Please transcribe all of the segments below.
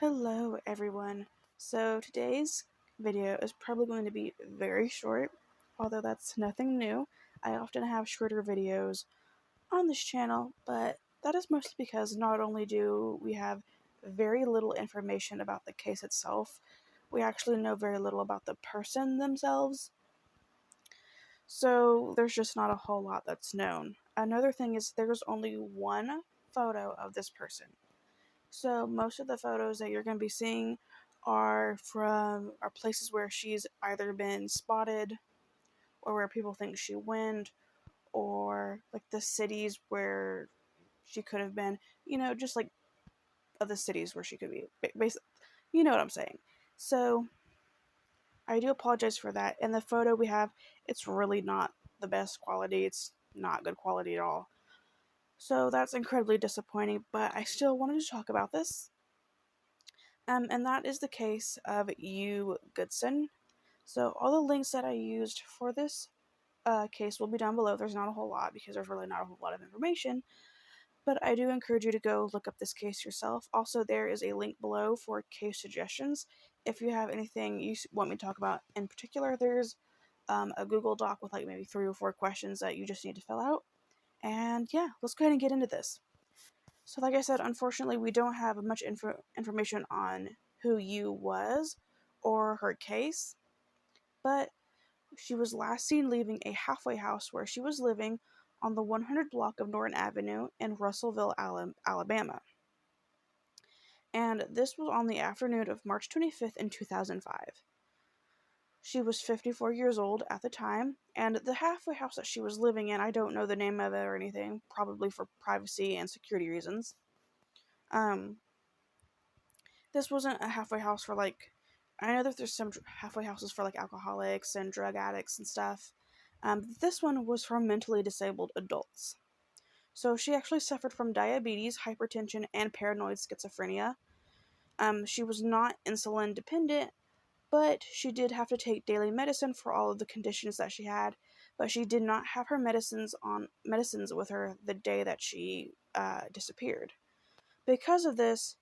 Hello everyone. So today's video is probably going to be very short, although that's nothing new. I often have shorter videos on this channel, but that is mostly because not only do we have very little information about the case itself, we actually know very little about the person themselves. So there's just not a whole lot that's known. Another thing is there's only one photo of this person. So most of the photos that you're going to be seeing are places where she's either been spotted or where people think she went, or like the cities where she could have been, just like of the cities where she could be. Basically, you know what I'm saying. So I do apologize for that. And the photo we have, it's really not the best quality. It's not good quality at all. So that's incredibly disappointing, but I still wanted to talk about this. And that is the case of Goodson. So all the links that I used for this case will be down below. There's not a whole lot because there's really not a whole lot of information, but I do encourage you to go look up this case yourself. Also, there is a link below for case suggestions. If you have anything you want me to talk about in particular, there's a Google Doc with like maybe 3 or 4 questions that you just need to fill out. And yeah, let's go ahead and get into this. So like I said, unfortunately, we don't have much information on who Yu was or her case, but she was last seen leaving a halfway house where she was living on the 100 block of Norton Avenue in Russellville, Alabama. And this was on the afternoon of March 25th in 2005. She was 54 years old at the time, and the halfway house that she was living in, I don't know the name of it or anything, probably for privacy and security reasons. This wasn't a halfway house for I know that there's some halfway houses for like alcoholics and drug addicts and stuff. This one was for mentally disabled adults. So she actually suffered from diabetes, hypertension, and paranoid schizophrenia. She was not insulin dependent, but she did have to take daily medicine for all of the conditions that she had. But she did not have her medicines with her the day that she disappeared. Because of this,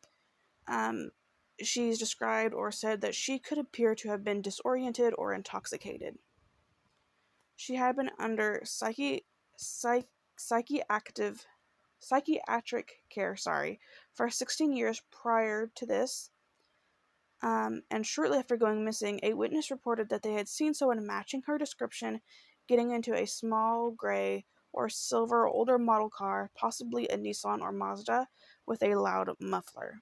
she's described or said that she could appear to have been disoriented or intoxicated. She had been under psychiatric care, for 16 years prior to this. And shortly after going missing, a witness reported that they had seen someone matching her description getting into a small gray or silver older model car, possibly a Nissan or Mazda, with a loud muffler.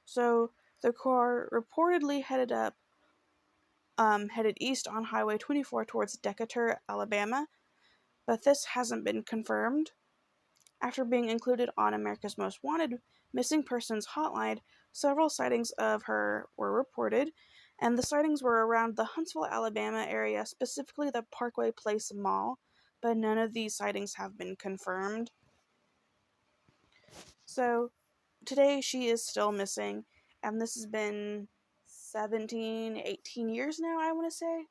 So the car reportedly headed east on Highway 24 towards Decatur, Alabama, but this hasn't been confirmed. After being included on America's Most Wanted Missing Persons Hotline, several sightings of her were reported, and the sightings were around the Huntsville, Alabama area, specifically the Parkway Place Mall, but none of these sightings have been confirmed. So today she is still missing, and this has been 17, 18 years now, I want to say,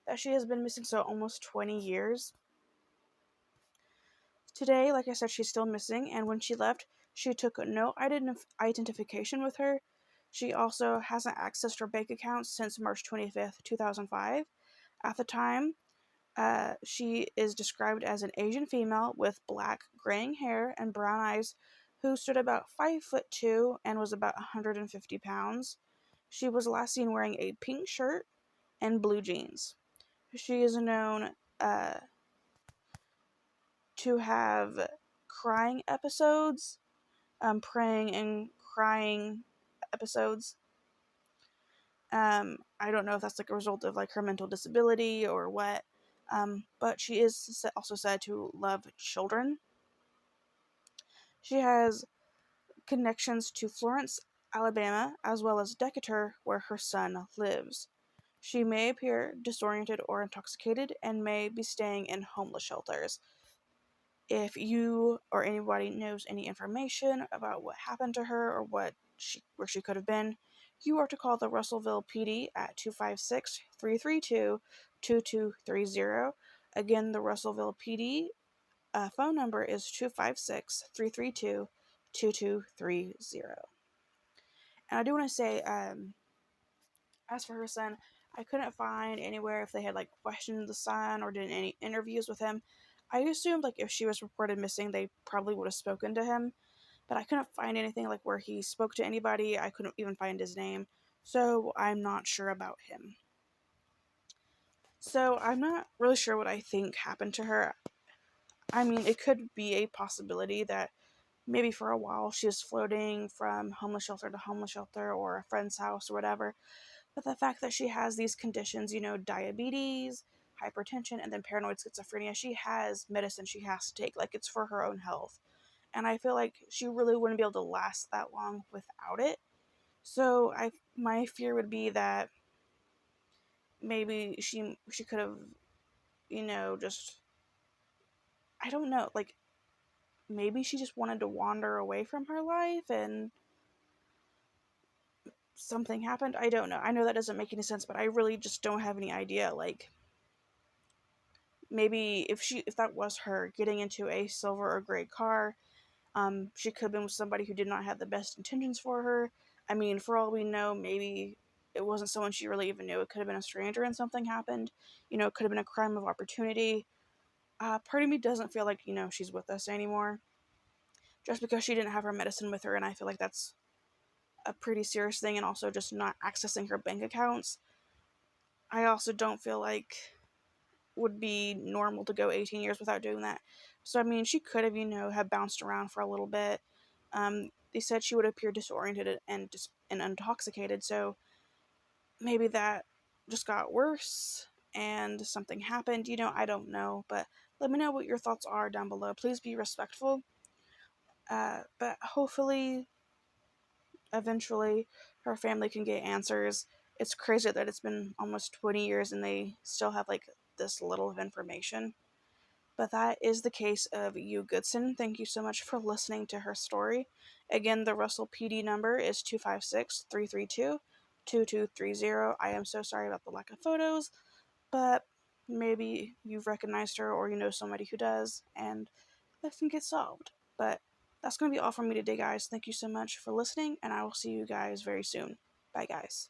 that she has been missing, so almost 20 years. Today, like I said, she's still missing, and when she left, she took no identification with her. She also hasn't accessed her bank account since March 25th, 2005. At the time, she is described as an Asian female with black, graying hair and brown eyes who stood about 5'2" and was about 150 pounds. She was last seen wearing a pink shirt and blue jeans. She is known to have crying episodes, praying and crying episodes. I don't know if that's like a result of like her mental disability or what, but she is also said to love children. She has connections to Florence, Alabama, as well as Decatur, where her son lives. She may appear disoriented or intoxicated and may be staying in homeless shelters. If you or anybody knows any information about what happened to her or where she could have been, you are to call the Russellville PD at 256-332-2230. Again, the Russellville PD phone number is 256-332-2230. And I do want to say, as for her son, I couldn't find anywhere if they had like questioned the son or did any interviews with him. I assumed like if she was reported missing, they probably would have spoken to him, but I couldn't find anything like where he spoke to anybody. I couldn't even find his name, so I'm not sure about him. So I'm not really sure what I think happened to her. I mean, it could be a possibility that maybe for a while she was floating from homeless shelter to homeless shelter or a friend's house or whatever. But the fact that she has these conditions, diabetes, hypertension, and then paranoid schizophrenia, she has medicine she has to take. Like, it's for her own health. And I feel like she really wouldn't be able to last that long without it. So my fear would be that maybe she could have, just, I don't know, like maybe she just wanted to wander away from her life and something happened. I don't know. I know that doesn't make any sense, but I really just don't have any idea. Like, maybe if that was her getting into a silver or gray car, she could have been with somebody who did not have the best intentions for her. I mean, for all we know, maybe it wasn't someone she really even knew. It could have been a stranger and something happened. It could have been a crime of opportunity. Part of me doesn't feel like, she's with us anymore just because she didn't have her medicine with her, and I feel like that's a pretty serious thing, and also just not accessing her bank accounts. I also don't feel like would be normal to go 18 years without doing that. So I mean, she could have, have bounced around for a little bit. They said she would appear disoriented and intoxicated, so maybe that just got worse and something happened. I don't know, but let me know what your thoughts are down below. Please be respectful. But hopefully, eventually, her family can get answers. It's crazy that it's been almost 20 years and they still have like this little of information. But that is the case of you, Goodson. Thank you so much for listening to her story. Again, the Russell PD number is 256-332-2230. I am so sorry about the lack of photos, but maybe you've recognized her or you know somebody who does, and that can get solved. But that's going to be all from me today, guys. Thank you so much for listening, and I will see you guys very soon. Bye, guys.